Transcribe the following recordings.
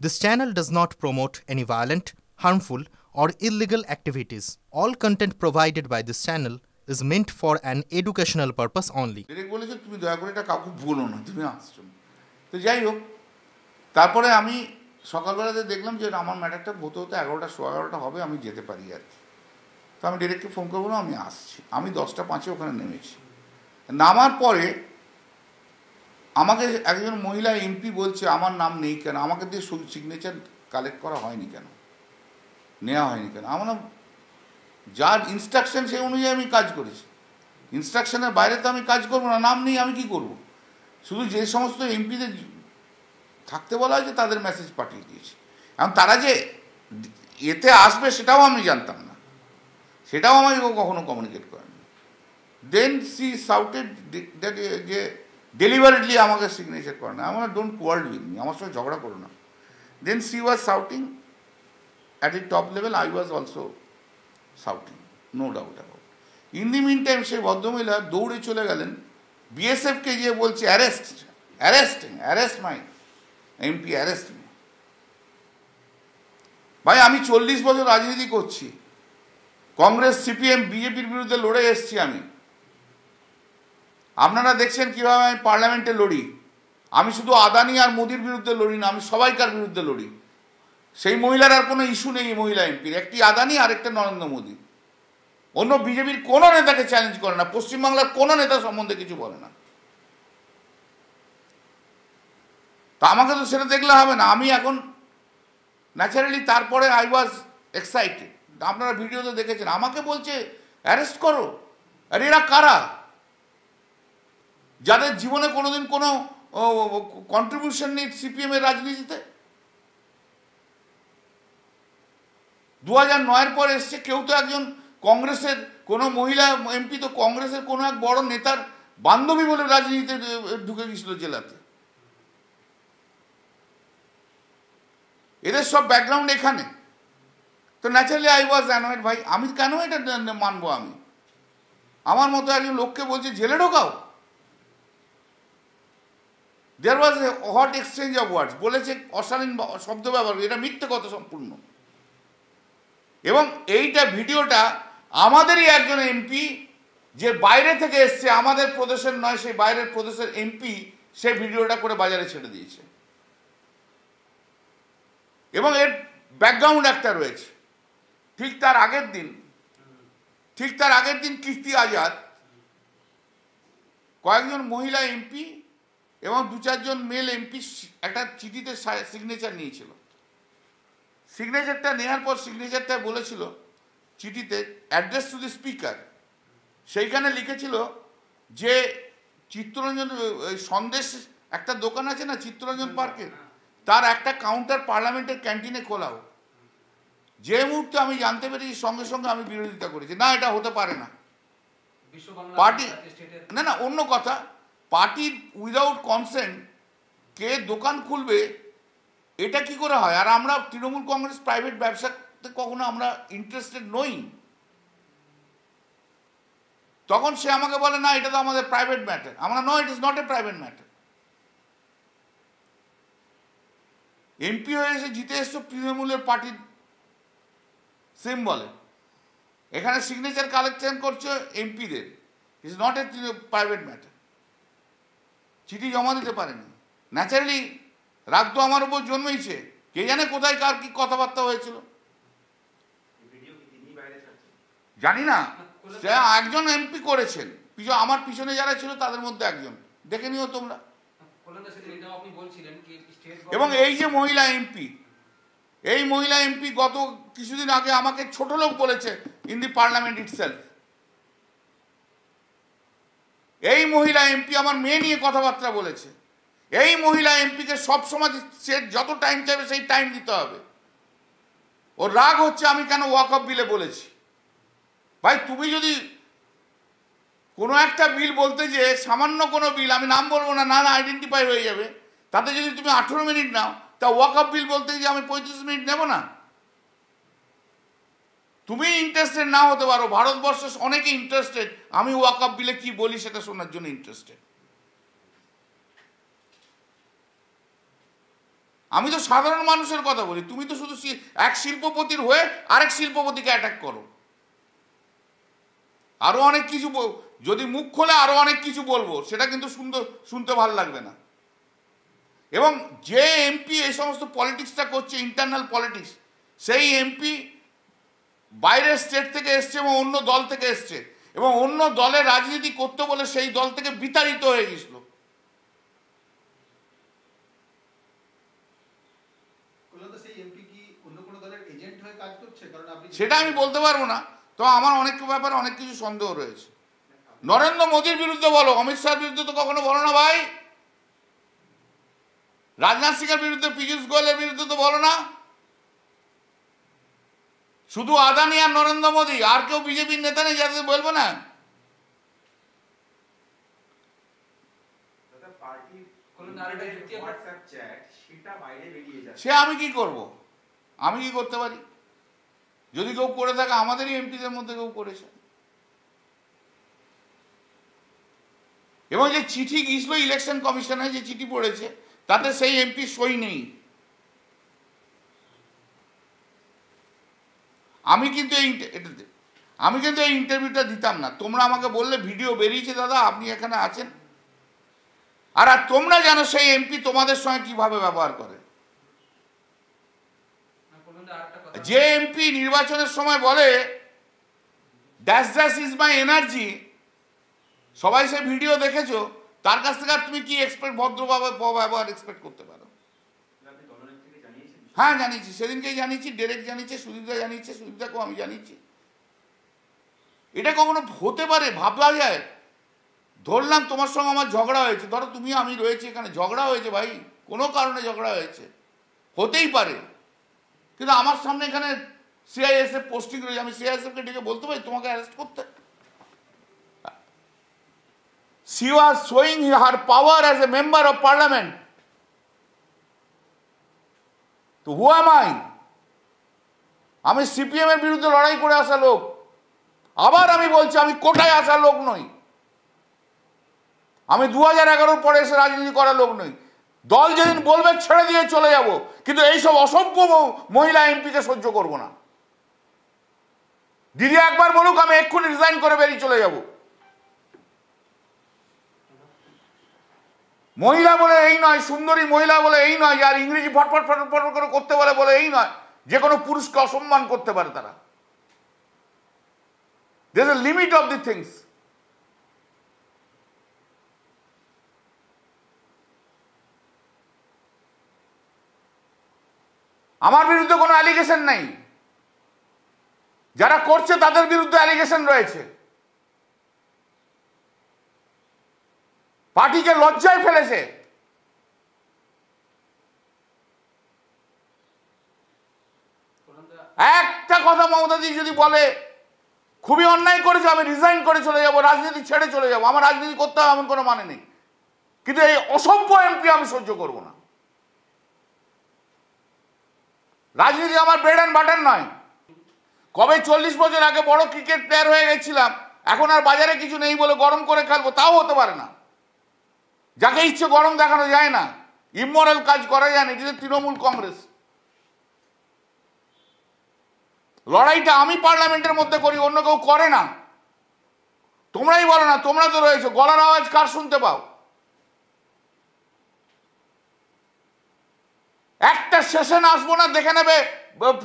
This channel does not promote any violent, harmful, or illegal activities. All content provided by this channel is meant for an educational purpose only. Direct বলেছে তুমি দয়া করে এটা কাউকে বলো না, তুমি আসছো না। তো যাই হোক, তারপরে আমি সকালবেলাতে দেখলাম যে আমার ম্যাটারটা হতে হতে 11টা 11:15 হবে, আমি যেতে পারি আর কি। তো আমি ডিরেক্টকে ফোন করবো, আমি আসছি। আমি 10টা 5 ওখানে নেমেছি। নামার পরে আমাকে একজন মহিলা এমপি বলছে আমার নাম নেই কেন, আমাকে দিয়ে সিগনেচার কালেক্ট করা হয়নি কেন, নেওয়া হয়নি কেন। আমার যার ইনস্ট্রাকশন সেই অনুযায়ী আমি কাজ করেছি, ইনস্ট্রাকশনের বাইরে তো আমি কাজ করবো না। নাম নেই আমি কি করব? শুধু যে সমস্ত এমপিদের থাকতে বলা হয়েছে তাদের মেসেজ পাঠিয়ে দিয়েছি। এখন তারা যে এতে আসবে সেটাও আমি জানতাম না, সেটাও আমাকে কখনো কমিউনিকেট করেনি। দেন সি সাউটেড দ্যাট যে ডেলিভারেটলি আমাকে সিগনেচার করে না। আমার ডোন্ট কোয়ার্ড উইথ মি, আমার সঙ্গে ঝগড়া করো না। Then she was shouting at a top level, I was also shouting, no doubt about. In the mean time সেই ভদ্রমহিলা দৌড়ে চলে গেলেন বিএসএফকে, গিয়ে বলছে arrest my MP, arrest me. ভাই আমি 40 বছর রাজনীতি করছি, কংগ্রেস সিপিএম বিজেপির বিরুদ্ধে লড়ে এসছি আমি। আপনারা দেখছেন কীভাবে আমি পার্লামেন্টে লড়ি। আমি শুধু আদানি আর মোদির বিরুদ্ধে লড়ি না, আমি সবাইকার বিরুদ্ধে লড়ি। সেই মহিলার আর কোনো ইস্যু নেই মহিলা এমপির, একটি আদানি আর একটা নরেন্দ্র মোদী। অন্য বিজেপির কোনো নেতাকে চ্যালেঞ্জ করে না, পশ্চিমবাংলার কোনো নেতা সম্বন্ধে কিছু বলে না। তা আমাকে তো সেটা দেখলে হবে না। আমি এখন ন্যাচারালি তারপরে আই ওয়াজ এক্সাইটেড। আপনারা ভিডিওতে দেখেছেন, আমাকে বলছে অ্যারেস্ট করো। আর এরা কারা? যাদের জীবনে কোনোদিন কোনো কন্ট্রিবিউশন নেই সিপিএম এর রাজনীতিতে। 2009-এর পর এসছে, কেউ তো একজন কংগ্রেসের কোনো মহিলা এমপি তো কংগ্রেসের কোনো এক বড় নেতার বান্ধবী বলে রাজনীতিতে ঢুকে গেছিল জেলাতে। এদের সব ব্যাকগ্রাউন্ড এখানে। তো ন্যাচারালি আই ওয়াজ অ্যানয়েড। ভাই আমি কেন এটা মানবো? আমি আমার মতো একজন লোককে বলছে জেলে ঢোকাও। দেয়ার ওয়াজ এ হট এক্সচেঞ্জ অফ ওয়ার্ডস, বলেছে অশালীন শব্দ ব্যবহার, এটা মিথ্যে কথা সম্পূর্ণ। এবং এইটা ভিডিওটা আমাদেরই একজন এমপি, যে বাইরে থেকে এসছে, আমাদের প্রদেশের নয়, সেই বাইরের প্রদেশের এমপি, সে ভিডিওটা করে বাজারে ছেড়ে দিয়েছে। এবং এর ব্যাকগ্রাউন্ড একটা রয়েছে। ঠিক তার আগের দিন কীর্তি আজাদ কয়েকজন মহিলা এমপি এবং 2-4 জন মেল এমপি একটা চিঠিতে সিগনেচার নিয়েছিল। সিগনেচারটা নেওয়ার পর সিগনেচারটা বলেছিল চিঠিতে অ্যাড্রেস টু দি স্পিকার। সেইখানে লিখেছিল যে চিত্তরঞ্জন সন্দেশ একটা দোকান আছে না চিত্তরঞ্জন পার্কে, তার একটা কাউন্টার পার্লামেন্টের ক্যান্টিনে খোলা হোক। যে মুহূর্তে আমি জানতে পেরেছি সঙ্গে সঙ্গে আমি বিরোধিতা করেছি, না এটা হতে পারে না। পার্টি না অন্য কথা, পার্টির উইদাউট কনসেন্ট কে দোকান খুলবে, এটা কি করে হয়? আর আমরা তৃণমূল কংগ্রেস প্রাইভেট ব্যবসাতে কখনো আমরা ইন্টারেস্টেড নই। তখন সে আমাকে বলে না এটা তো আমাদের প্রাইভেট ম্যাটার। আমরা no, it is not a private matter. MP হয়ে এসে জিতে এসছো তৃণমূলের পার্টির সিম্বলে, এখানে সিগনেচার কালেকশন করছো এমপিদের, ইট is not a private matter. চিঠি জমা দিতে পারেনি। ন্যাচারালি রাগ তো আমার উপর জন্মেইছে। কে জানে কোথায় কার কি কথাবার্তা হয়েছিল, জানি না। সে একজন এমপি করেছেন, আমার পিছনে যারা ছিল তাদের মধ্যে একজন, দেখে নিও তোমরা। এবং এই যে মহিলা এমপি, এই মহিলা এমপি গত কিছুদিন আগে আমাকে ছোট লোক বলেছে ইন দি পার্লামেন্ট ইটসেলফ। এই মহিলা এমপি আমার মেয়ে নিয়ে কথাবার্তা বলেছে। এই মহিলা এমপিকে সবসময় সে যত টাইম চাইবে সেই টাইম দিতে হবে। ওর রাগ হচ্ছে আমি কেন ওয়াকআপ বিলে বলেছি। ভাই তুমি যদি কোনো একটা বিল বলতে যে সামান্য কোনো বিল, আমি নাম বলবো না, না আইডেন্টিফাই হয়ে যাবে, তাতে যদি তুমি 18 মিনিট নাও, তা ওয়াকআপ বিল বলতে যে আমি 35 মিনিট নেব না? তুমি ইন্টারেস্টেড না হতে পারো, ভারতবর্ষে অনেকে ইন্টারেস্টেড আমি ওয়াকআপ বিলে কি বলি সেটা শোনার জন্য ইন্টারেস্টেড। আমি তো সাধারণ মানুষের কথা বলি, তুমি তো শুধু এক শিল্পপতির হয়ে আরেক শিল্পপতিকে অ্যাটাক করো। আরো অনেক কিছু যদি মুখ খোলে আরো অনেক কিছু বলবো, সেটা কিন্তু শুনতে ভালো লাগবে না। এবং যে এমপি এই সমস্ত পলিটিক্সটা করছে, ইন্টারনাল পলিটিক্স, সেই এমপি বাইরের স্টেট থেকে এসছে এবং অন্য দল থেকে এসছে, এবং অন্য দলের রাজনীতি করতে বলে সেই দল থেকে বিতাড়িত হয়ে গেছিল। সেটা আমি বলতে পারবো না, তো আমার অনেক ব্যাপারে অনেক কিছু সন্দেহ রয়েছে। নরেন্দ্র মোদীর বিরুদ্ধে বলো, অমিত শাহের বিরুদ্ধে তো কখনো বলো না ভাই। রাজনাথ সিং এর বিরুদ্ধে, পীযূষ গোয়েলের বিরুদ্ধে তো বলো না। শুধু আদানি আর নরেন্দ্র মোদী, আর কেউ বিজেপির নেতা নেই যাদের বলবো না? সে আমি কি করব? আমি কি করতে পারি? যদি কেউ করে থাকে, আমাদেরই এমপিদের মধ্যে কেউ করেছে। এবং যে চিঠি গিয়েছিল ইলেকশন কমিশনে, যে চিঠি পড়েছে, তাতে সেই এমপি সই নেই। আমি কিন্তু এই ইন্টারভিউটা দিতাম না। তোমরা আমাকে বললে ভিডিও বেরিয়েছে দাদা, আপনি এখানে আছেন, আর তোমরা জানো সেই এমপি তোমাদের সঙ্গে কিভাবে ব্যবহার করে। যে এমপি নির্বাচনের সময় বলে dash dash is my energy, সবাই সে ভিডিও দেখেছো, তার কাছ থেকে তুমি কি ভদ্রভাবে ব্যবহার এক্সপেক্ট করতে পারো? হ্যাঁ জানিয়েছি, সেদিনকেই জানিয়েছি, ডেরেক জানিয়েছে, সুদীপদা জানিয়েছে, সুদীপদাকেও আমি জানিয়েছি। এটা কখনো হতে পারে? ভাবলা যায়? ধরলাম তোমার সঙ্গে আমার ঝগড়া হয়েছে, ধরো তুমি আমি রয়েছি এখানে, ঝগড়া হয়েছে ভাই, কোনো কারণে ঝগড়া হয়েছে, হতেই পারে। কিন্তু আমার সামনে এখানে সিআইএসএফ পোস্টিং রয়েছে, আমি সিআইএসএফকে ডেকে বলতে পারি তোমাকে অ্যারেস্ট করতে? She was showing her power as a member of parliament. তো who am I? আমি সিপিএম এর বিরুদ্ধে লড়াই করে আসা লোক। আবার আমি বলছি, আমি কোটায় আসা লোক নই। আমি 2011 পরে এসে রাজনীতি করা লোক নই। দল যেদিন বলবে ছেড়ে দিয়ে চলে যাব, কিন্তু এইসব অসভ্য মহিলা এমপিকে সহ্য করব না। দিদি একবার বলুক, আমি এক্ষুনি রিজাইন করে বেরিয়ে চলে যাব। মহিলা বলে এই নয়, সুন্দরী মহিলা বলে এই নয়, আর ইংরেজি ফটফট ফটফট করে করতে বলে এই নয়, যে কোনো পুরুষকে অসম্মান করতে পারে তারা। there is a limit of the things. আমার বিরুদ্ধে কোনো অ্যালিগেশন নেই, যারা করছে তাদের বিরুদ্ধে অ্যালিগেশন রয়েছে। পার্টিকে লজ্জায় ফেলেছে। একটা কথা মমতাদি যদি বলে খুবই অন্যায় করেছে, আমি রিজাইন করে চলে যাব, রাজনীতি ছেড়ে চলে যাব, আমার রাজনীতি করতে হবে এমন কোনো মানে নেই, কিন্তু এই অসভ্য এমপি আমি সহ্য করব না। রাজনীতি আমার ব্রেড অ্যান্ড বাটার নয়। কবে 40 বছর আগে বড় ক্রিকেট প্লেয়ার হয়ে গেছিলাম, এখন আর বাজারে কিছু নেই বলে গরম করে খেলবো, তাও হতে পারে না। যাকে ইচ্ছে গরম দেখানো যায় না, ইমোরাল কাজ করা যায় না। এটা তৃণমূল কংগ্রেস। লড়াইটা আমি পার্লামেন্টের মধ্যে করি, অন্য কেউ করে না। তোমরাই বলো না, তোমরা তো রয়েছো, গলার আওয়াজ কার শুনতে পাও? একটা সেশন আসবো না, দেখে নেবে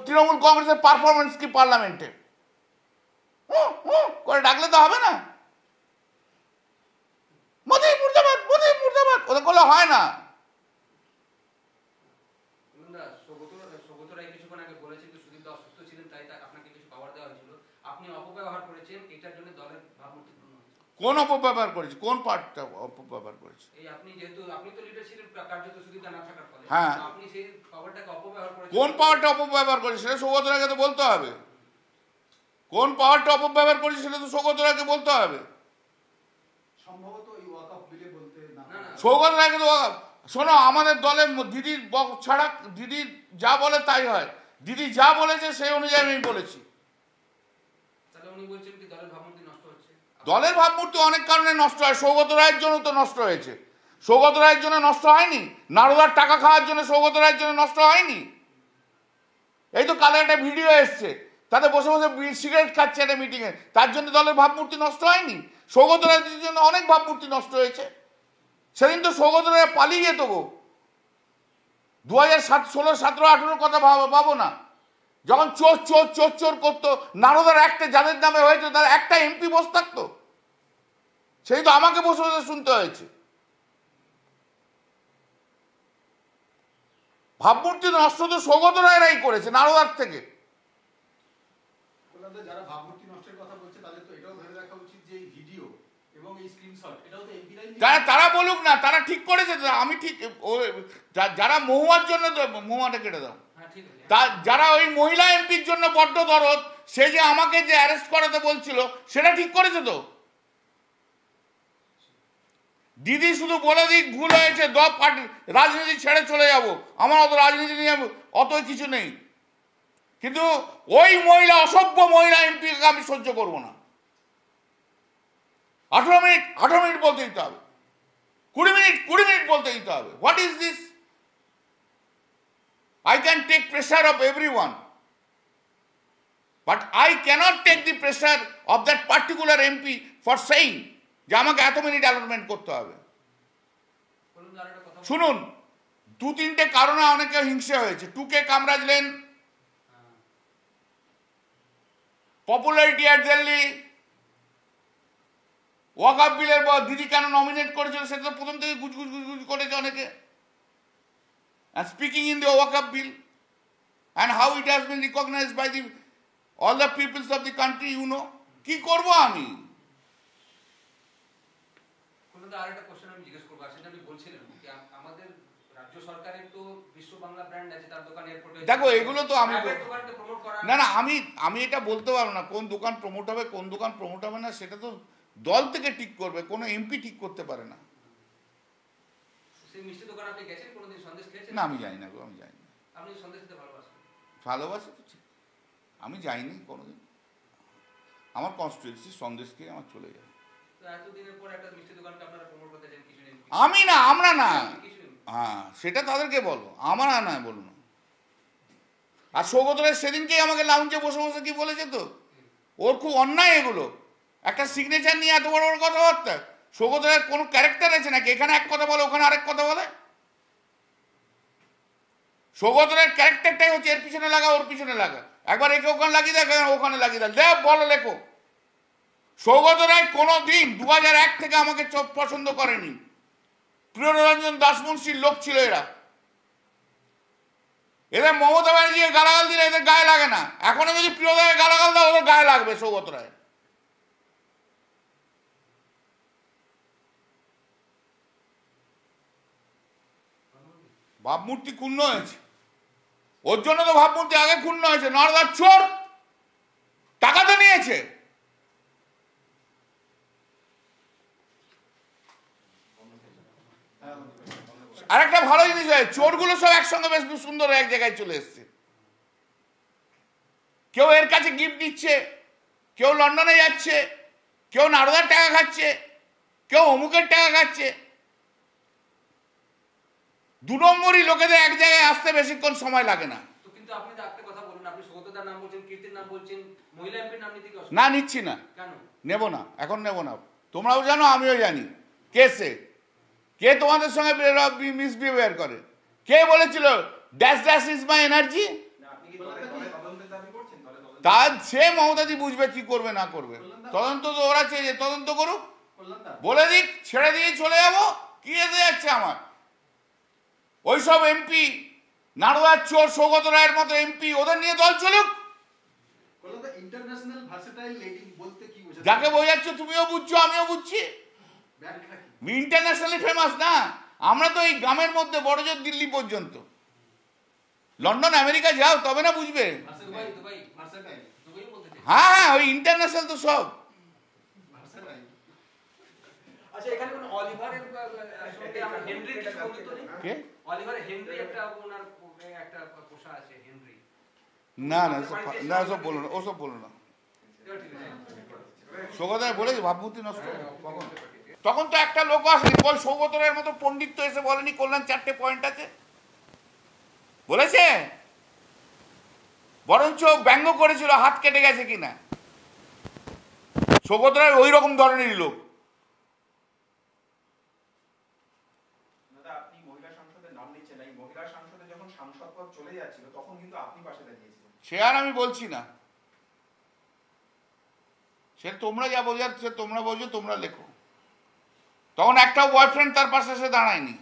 তৃণমূল কংগ্রেসের পারফরমেন্স কি পার্লামেন্টে, করে ডাকলে তো হবে না। মোদি মুর্দাবাদ, মোদি মুর্দাবাদ ওদের করলে হয় না। কোন অপব্যবহার করেছে? কোন পার্টটা অপব্যবহার করেছে? হ্যাঁ, কোন পাওয়ারটা অপব্যবহার করেছে সেটা সৌগত রায়কে তো বলতে হবে। কোন পাওয়ারটা অপব্যবহার করেছে সেটা তো সৌগত রায়কে বলতে হবে। সৌগত রায়কে তো শোনো, আমাদের দলের দিদির ছাড়া দিদি যা বলে তাই হয়। দিদি যা বলেছে সেই অনুযায়ী আমি বলেছি। দলের ভাবমূর্তি অনেক কারণে নষ্ট হয়, সৌগত রায়ের জন্য তো নষ্ট হয়েছে। সৌগত রায়ের জন্য নষ্ট হয়নি? নারদার টাকা খাওয়ার জন্য সৌগত রায়ের জন্য নষ্ট হয়নি? এই তো কালে একটা ভিডিও এসছে, তাতে বসে বসে সিগারেট খাচ্ছে একটা মিটিংয়ে, তার জন্য দলের ভাবমূর্তি নষ্ট হয়নি? সৌগত রায়ের জন্য অনেক ভাবমূর্তি নষ্ট হয়েছে। সেদিন তো সৌগত রায় পালিয়ে যেত গো। 2016, 17, 18 কথা ভাবো না, যখন চোর চোর চোর চোর করতো, নারদার একটা যাদের নামে হয়েছে তার একটা এমপি বসে থাকতো। সেই তো আমাকে বসে বসে শুনতে হয়েছে। ভাবমূর্তি নষ্ট তো সৌগত রায়রাই করেছে নারদার থেকে। যারা ভাবমূর্তি নষ্টের কথা বলছে তাদের তো এটাও ধরে রাখা উচিত যে এই ভিডিও এবং এই স্ক্রিনশট এটাও তো এমপিরাই, তারা বলুক না, তারা ঠিক করেছে। আমি ঠিক, যারা মহুয়ার জন্য, মহুয়াটা কেটে দাও, যারা ওই মহিলা এমপির জন্য বড্ড দরদ, সে যে আমাকে যে অ্যারেস্ট করাতে বলছিল সেটা ঠিক করেছে তো। দিদি শুধু বলে দিক ভুল হয়েছে, রাজনীতি ছেড়ে চলে যাব, আমার অত রাজনীতি নিয়ে অত কিছু নেই, কিন্তু ওই মহিলা, অসভ্য মহিলা এমপিকে আমি সহ্য করব না। 18 মিনিট বলতে দিতে হবে, 20 মিনিট বলতে দিতে হবে। What is this? I can take pressure of everyone, but I cannot take the pressure of that particular MP for saying যে আমাকে এত মিনিট অ্যালটমেন্ট করতে হবে। শুনুন, 2-3টে কারণে অনেকে হিংসা হয়েছে। টুকে কামরাজলেন, পপুলারিটি অ্যাট দিল্লি, ওয়াকআপ বিলের দিদি কেন নমিনেট করেছিল সেটা তো প্রথম থেকে গুজগুজ করেছে অনেকে। And speaking in the Wakaf bill and how it has been recognized by all the peoples of the country, you know, কি করব আমি? আরেকটা কোশ্চেন আমি জিজ্ঞেস করব, সেটা আমি বলছিলাম যে আমাদের রাজ্য সরকারের তো বিশ্ব বাংলা ব্র্যান্ড আছে, তার দোকান এয়ারপোর্টে। দেখো এগুলো তো আমি দোকানকে প্রমোট করা না, আমি এটা বলতে পারবো না কোন দোকান প্রমোট হবে কোন দোকান প্রমোট হবে না, সেটা তো দল থেকে ঠিক করবে, কোনো এমপি ঠিক করতে পারে না। সেই মিষ্টি দোকান আপনি গেছেন কোনোদিন? সন্দেশ খেয়েছেন? না, আমি জানি না গো, আমি জানি না। আপনি সন্দেশ খেতে ভালোবাসেন? ভালোবাসি তো, আমি যাইনি কোনোদিন। আমার কনস্টিটিউয়েন্সি সন্দেশ খেয়ে আমার চলে যায়। তো এতদিনের পর একটা মিষ্টি দোকানকে আপনারা প্রমোট করতে চান কিছু নেই? আমি না, আমরা না, হ্যাঁ সেটা তাদেরকে বলো, আমার আর নয় বলুন। আর সৌগত রায় সেদিনকেই আমাকে লাউঞ্জে বসে বসে কি বলেছে তো, ওর খুব অন্যায় এগুলো, একটা সিগনেচার নিয়ে এত বড় বড় কথাবার্তা। সৌগত রায়ের কোনো ক্যারেক্টার আছে নাকি? এখানে এক কথা বলে ওখানে আরেক কথা বলে। সৌগত রায়ের ক্যারেক্টারটাই হচ্ছে এর পিছনে লাগা ওর পিছনে লাগা, একবার একে ওখানে লাগিয়ে দেয়, ওখানে লাগিয়ে দেয়, দেখ বলো লেখো। সৌগত রায় কোনো দিন 2001 থেকে আমাকে পছন্দ করেনি। প্রিয়রঞ্জন দাসমুন্সির লোক ছিল এরা। এদের মমতা ব্যানার্জিকে গালাগাল দিলে এদের গায়ে লাগে না, এখনো যদি প্রিয়দাকে গালাগাল দাও ওদের গায়ে লাগবে সৌগত রায়। ভাবমূর্তি ক্ষুণ্ণ হয়েছে, ওর জন্য তো ভাবমূর্তি আগে ক্ষুণ্ণ হয়েছে। নর্দার চোর, টাকা তো নিয়েছে। আরেকটা ভালো জিনিস হয়, চোরগুলো সব একসঙ্গে বেশ সুন্দর এক জায়গায় চলে এসছে। কেউ এর কাছে গিফট দিচ্ছে, কেউ লন্ডনে যাচ্ছে, কেউ নারদার টাকা খাচ্ছে, কেউ অমুকের টাকা খাচ্ছে। 2 নম্বরই লোকেদের এক জায়গায় আসতে বেশিক্ষণ সময় লাগে না। কিন্তু আপনি তো একটা কথা বলুন, আপনি সৌগতদার নাম বলছেন, কীর্তির নাম বলছেন, মহিলা এমপির নাম নিতে কি? না, নিচ্ছি না, কেন নেব না, এখন নেব না। তোমরাও জানো, আমিও জানি কে সে, কে তোমাদের সঙ্গে মিসবিহেভিয়ার করে, কে বলেছিল dash dash is my energy. তার সে মমতাদি বুঝবে কি করবে না করবে। তদন্ত তো ওরা চেয়ে, তদন্ত করুক, বলে দিক, ছেড়ে দিয়ে চলে যাবো, কি এসে যাচ্ছে আমার। ওইসব এমপি, নারদার চোর সৌগত রায়ের মতো এমপি, ওদের নিয়ে দল চলুক। যাকে বোঝাচ্ছ তুমিও বুঝছো আমিও বুঝছি, ইন্টারন্যাশনালি ফেমাস না। আমরা তো এই গ্রামের মধ্যে বড়জোর দিল্লি পর্যন্ত, লন্ডন আমেরিকা যাও তবে না বুঝবে। হ্যাঁ হ্যাঁ, ওই ইন্টারন্যাশনাল তো সব। আচ্ছা, এখানে কোন অলিভারের সঙ্গে আমরা হেনরি কিছু বন্ধুত্ব নেই? কে? অলিভার হেনরি একটা ওনার একটা পোষা আছে হেনরি। না না, না ওসব বলো না, ওসব বলো না। সৌগত রায় বলেছে ভাবমূর্তি নষ্ট কখন? তখন তো একটা লোক আসেনি, বল সৌগতরের মতো পণ্ডিত তো এসে বলেনি কল্যাণ 4টে পয়েন্ট আছে, বলেছে? বরঞ্চ ব্যঙ্গ করেছিল হাত কেটে গেছে কিনা। সৌগতরায় ওই রকম ধরনেরই লোক। আপনি মহিলা সংসদের নাম নিচ্ছেন, এই মহিলা সংসদে যখন সাংসদ পদ চলে যাচ্ছিল তখন কিন্তু আপনি পাশে দাঁড়িয়েছিলেন। সে আর আমি বলছি না, সে তোমরা যা বোঝার সে তোমরা বোঝো, তোমরা লেখো। তখন একটাও বয়ফ্রেন্ড তার পাশে এসে দাঁড়ায়নি।